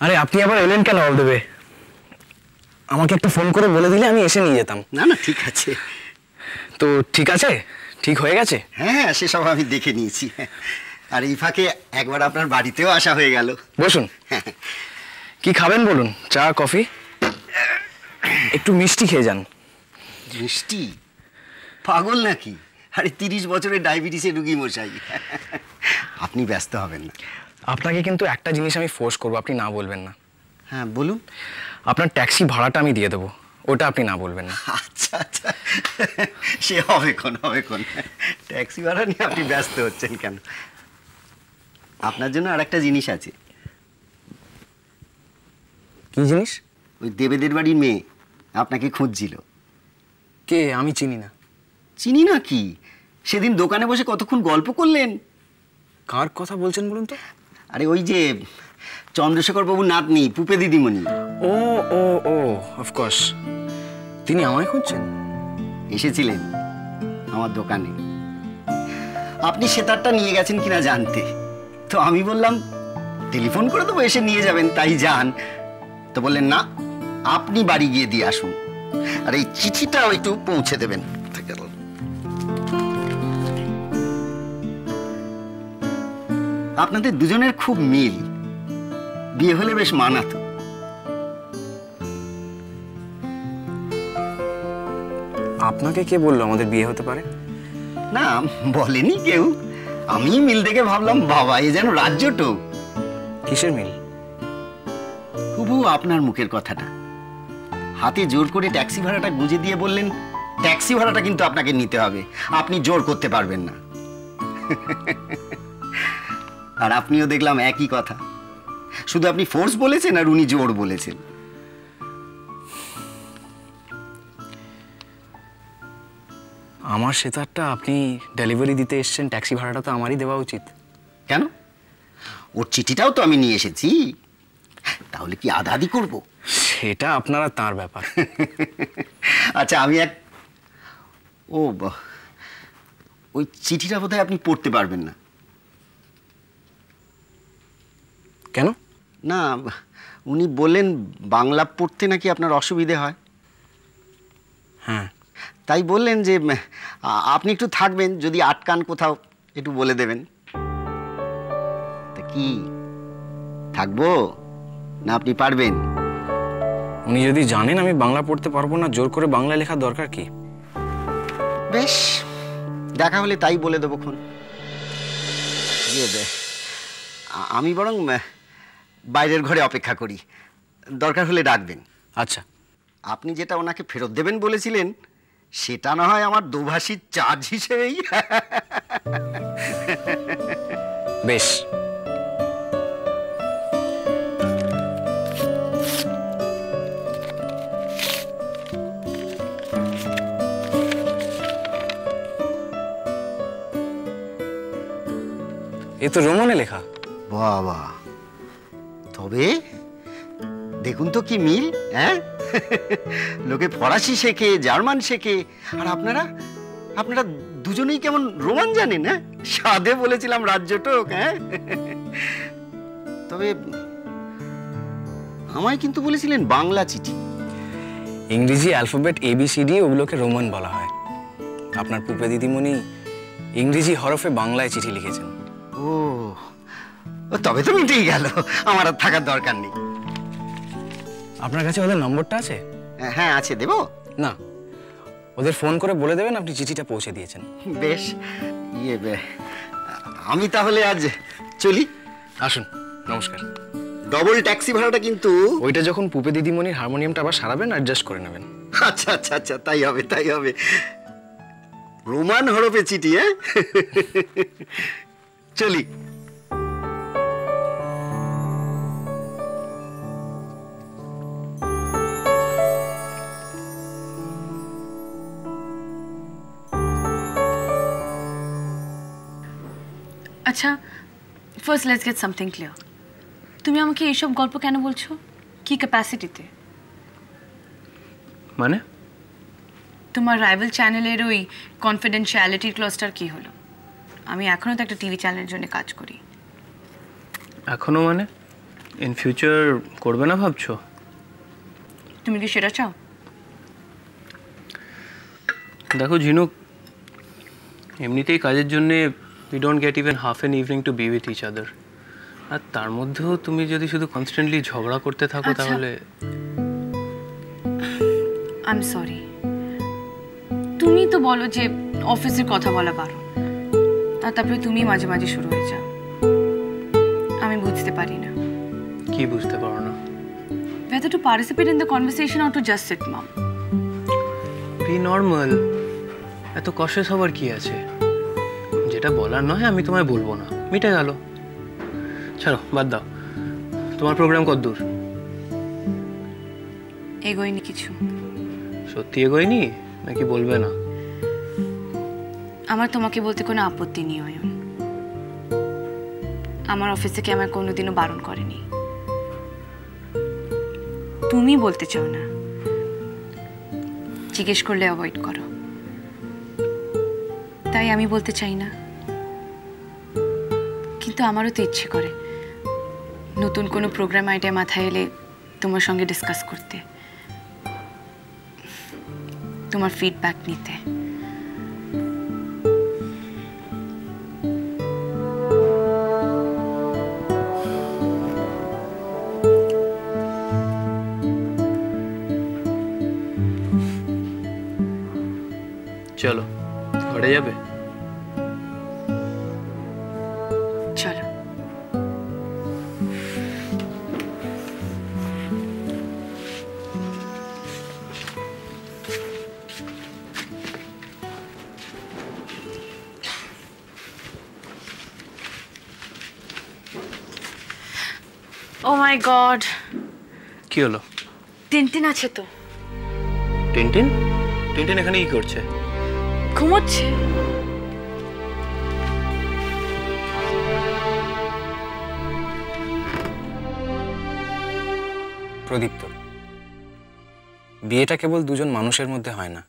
আরে আপনি আবার এলেন কেন অল দ্য ওয়ে? আমাকে একটা ফোন করে বলে দিলে আমি এসে নিয়ে যেতাম। না না, ঠিক আছে। তো ঠিক আছে, ঠিক হয়ে গেছে। হ্যাঁ, সেসব আমি দেখে নিয়েছি। আর এই ফাঁকে একবার আপনার বাড়িতেও আসা হয়ে গেল। বসুন। কি খাবেন বলুন? চা, কফি? একটু মিষ্টি খেয়ে যান। মিষ্টি? পাগল নাকি? আরে 30 বছরের ডায়াবেটিসের রুগী মশাই। আপনি ব্যস্ত হবেন না। আপনাকে কিন্তু একটা জিনিস আমি ফোর্স করবো, আপনি না বলবেন না। হ্যাঁ বলুন। আপনার ট্যাক্সি ভাড়াটা আমি দিয়ে দেবো, ওটা আপনি না বলবেন না। আচ্ছা আচ্ছা, সে হবে কোন ট্যাক্সি ভাড়া নিয়ে আপনি ব্যস্ত হচ্ছেন কেন? আপনার জন্য আর একটা জিনিস আছে। কি জিনিস? ওই দেবেদের বাড়ির মেয়ে আপনাকে খুঁজছিল। কে? আমি চিনি না। চিনি না কি? সেদিন দোকানে বসে কতক্ষণ গল্প করলেন। কার কথা বলছেন বলুন তো? আরে ওই যে চন্দ্রশেখর বাবুর নাতনি পুপে দিদিমণি। ও ও ও, অফকোর্স। তিনি আমায় খুঁজছেন? এসেছিলেন আমার দোকানে। আপনি সেতারটা নিয়ে গেছেন কিনা জানতে। তো আমি বললাম টেলিফোন করে দেবো, এসে নিয়ে যাবেন, তাই যান। তো বললেন না, আপনি বাড়ি গিয়ে দিয়ে আসুন, আর এই চিঠিটাও একটু পৌঁছে দেবেন। আপনাদের দুজনের খুব মিল, বিয়ে হলে বেশ মানাতো। আপনাকে কে বললো আমাদের বিয়ে হতে পারে? না, বলেনি কেউ। আমি মিল দেখে ভাবলাম বাবা, এ যেন রাজ্যটুক। কিসের মিল? হুবহু আপনার মুখের কথাটা। হাতে জোর করে ট্যাক্সি ভাড়াটা গুঁজে দিয়ে বললেন, ট্যাক্সি ভাড়াটা কিন্তু আপনাকে নিতে হবে, আপনি জোর করতে পারবেন না। আর আপনিও দেখলাম একই কথা, শুধু আপনি ফোর্স বলেছেন আর উনি জোর বলেছেন। আমার সেতারটা আপনি ডেলিভারি দিতে এসেছেন, ট্যাক্সি ভাড়াটা তো আমারই দেওয়া উচিত। কেন? ওর চিঠিটাও তো আমি নিয়ে এসেছি, তাহলে কি আদাদি করব? সেটা আপনারা তার ব্যাপার। আচ্ছা, আমি ওই চিঠিটা বোধহয় আপনি পড়তে পারবেন না। কেন? না, উনি বললেন বাংলা পড়তে নাকি আপনার অসুবিধে হয়। হ্যাঁ, তাই বললেন যে আপনি একটু থাকবেন, যদি আটকান কোথাও একটু বলে দেবেন। তা কি থাকবো না আপনি পারবেন? উনি যদি জানেন আমি বাংলা পড়তে পারবো না, জোর করে বাংলা লেখার দরকার কি? বেশ, দেখা হলে তাই বলে দেবো খন। আমি বরং বাইরের ঘরে অপেক্ষা করি, দরকার হলে ডাকবেন। আচ্ছা। আপনি যেটা ওনাকে ফেরত দেবেন বলেছিলেন, সেটা না হয় আমার দোভাষীর চার্জ হিসেবেই। বেশ। এ তো রোমানে লেখা। বাবা, তবে দেখুন তো কি মিল। হ্যাঁ, লোকে ফরাসি শেখে, জার্মান শেখে, আর আপনারা দুজনেই কেমন রোমান জানেন। হ্যাঁ, সাধে বলেছিলাম রাজ্যটুক। হ্যাঁ, তবে আমায় কিন্তু বলেছিলেন বাংলা চিঠি। ইংরেজি অ্যালফাবেট ABCD, ওগুলোকে রোমান বলা হয়। আপনার পুপে দিদিমণি ইংরেজি হরফে বাংলায় চিঠি লিখেছেন। ও, তবে তো মিটেই গেল, আমার আর থাকার দরকার নেই। আপনার কাছে ওদের নম্বরটা আছে? হ্যাঁ আছে, দেবো না, ওদের ফোন করে বলে দেবেন আপনি চিঠিটা পৌঁছে দিয়েছেন। বেশ, আমি তাহলে আজ চলি। আসুন, নমস্কার। ডবল ট্যাক্সি ভাড়াটা কিন্তু ওইটা যখন পুপে দিদিমণির হারমোনিয়ামটা আবার সারাবেন, অ্যাডজাস্ট করে নেবেন। আচ্ছা আচ্ছা আচ্ছা, তাই হবে তাই হবে। রোমান হরফে চিঠি। হ্যাঁ, চলি। আচ্ছা, first let's get something clear. তুমি আমাকে এইসব গল্প কেন বলছো? কি ক্যাপাসিটিতে? মানে? তোমার রাইভাল চ্যানেলের ওই কনফিডেন্সিয়ালিটি ক্লজটার কি হলো? আমি এখনো তো একটা টিভি চ্যানেলের জন্য কাজ করি। এখনো মানে? ইন ফিউচার করবে না ভাবছো? তুমি কি সেটা চাও? দেখো ঝিনুক, এমনিতেই কাজের জন্যে we don't get even half an evening to be with each other. আর তার মধ্যেও তুমি যদি শুধু কনস্ট্যান্টলি ঝগড়া করতে থাকো তাহলে আই এম সরি। তুমি তো বলো যে অফিসের কথা বলা বারণ, আর তারপরে তুমি মাঝে মাঝে শুরু হয়ে যাও। আমি বুঝতে পারি না। কি বুঝতে পারো না? whether to participate in the conversation or to just sit mum. Be normal. এত কশেস হবার কি আছে? যেটা বলার নয় আমি তোমায় বলবো না, মিটে গেল। ছাড়ো, বাদ দাও। তোমার প্রোগ্রাম কতদূর? এগোয়নি কিছু। সত্যি এগোয়নি নাকি বলবে না? আমার তোমাকে বলতে কোনো আপত্তি নেই অয়ন। আমার অফিস থেকে আমায় কোনোদিনও বারণ করেনি। তুমি বলতে চাও না, জিজ্ঞেস করলে অ্যাভয়েড করো, তাই আমি বলতে চাই না। কিন্তু আমারও তো ইচ্ছে করে নতুন কোনো প্রোগ্রাম আইডিয়া মাথায় এলে তোমার সঙ্গে ডিসকাস করতে, তোমার ফিডব্যাক নিতে। চলো, ঘরে যাবে? চলো। ও মাই গড, কি হলো? টিনটিন আছে তো। টিনটিন? টিনটিন এখানে কি করছে? ঘুমোচ্ছে। প্রদীপ্ত, বিয়েটা কেবল দুজন মানুষের মধ্যে হয় না,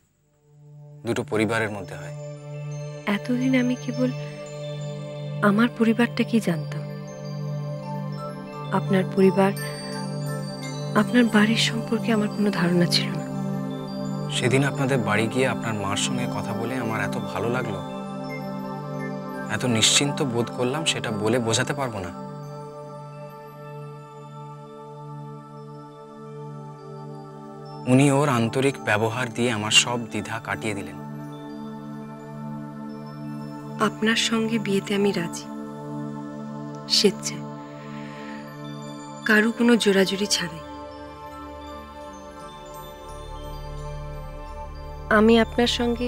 দুটো পরিবারের মধ্যে হয়। এতদিন আমি কেবল আমার পরিবারটাকেই জানতাম। আপনার পরিবার, আপনার বাড়ির সম্পর্কে আমার কোনো ধারণা ছিল না। সেদিন আপনাদের বাড়ি গিয়ে আপনার মার সঙ্গে কথা বলে আমার এত ভালো লাগলো, এত নিশ্চিন্ত বোধ করলাম, সেটা বলে বোঝাতে পারবো না। উনি ওর আন্তরিক ব্যবহার দিয়ে আমার সব দ্বিধা কাটিয়ে দিলেন। আপনার সঙ্গে বিয়েতে আমি রাজি, স্বেচ্ছায়, কারো কোনো জোরাজুরি ছাড়াই। আমি আপনার সঙ্গে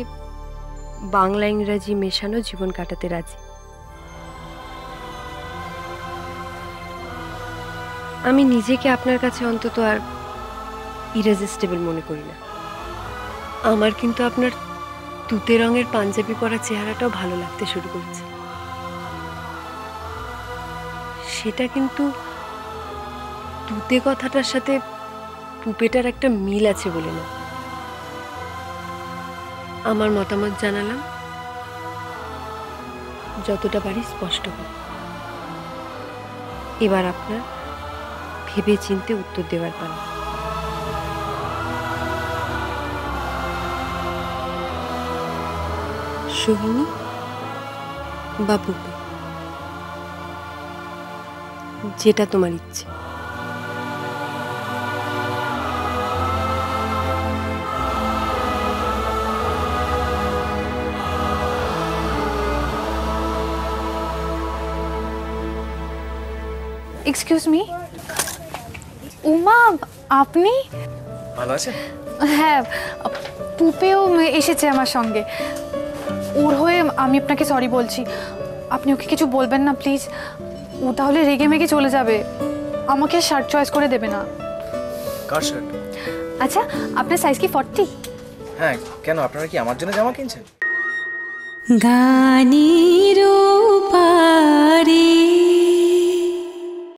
বাংলা ইংরাজি মেশানো জীবন কাটাতে রাজি। আমি নিজেকে আপনার কাছে অন্তত আর ইরেজিস্টেবল মনে করি না। আমার কিন্তু আপনার তুতে রঙের পাঞ্জাবি পরা চেহারাটাও ভালো লাগতে শুরু করেছে। সেটা কিন্তু তুতে কথাটার সাথে পুপেটার একটা মিল আছে বলে না। আমার মতামত জানালাম, যতটা পারি স্পষ্ট করে। এবার আপনার ভেবে চিনতে উত্তর দেওয়ার পালা। সোহিনী বা পুপে, যেটা তোমার ইচ্ছে। এক্সকিউজ মি, উমা আপনি? ভালো আছে? হ্যাঁ, পুপেও এসেছে আমার সঙ্গে। ওর হয়ে আমি আপনাকে সরি বলছি। আপনি ওকে কিছু বলবেন না প্লিজ, ও তাহলে রেগে মেগে চলে যাবে, আমাকে শার্ট চয়েস করে দেবে না। কার শার্ট? আচ্ছা, আপনার সাইজ কি 40? হ্যাঁ, কেন আপনারা কি আমার জন্য জামা কিনছেন? গানের পারে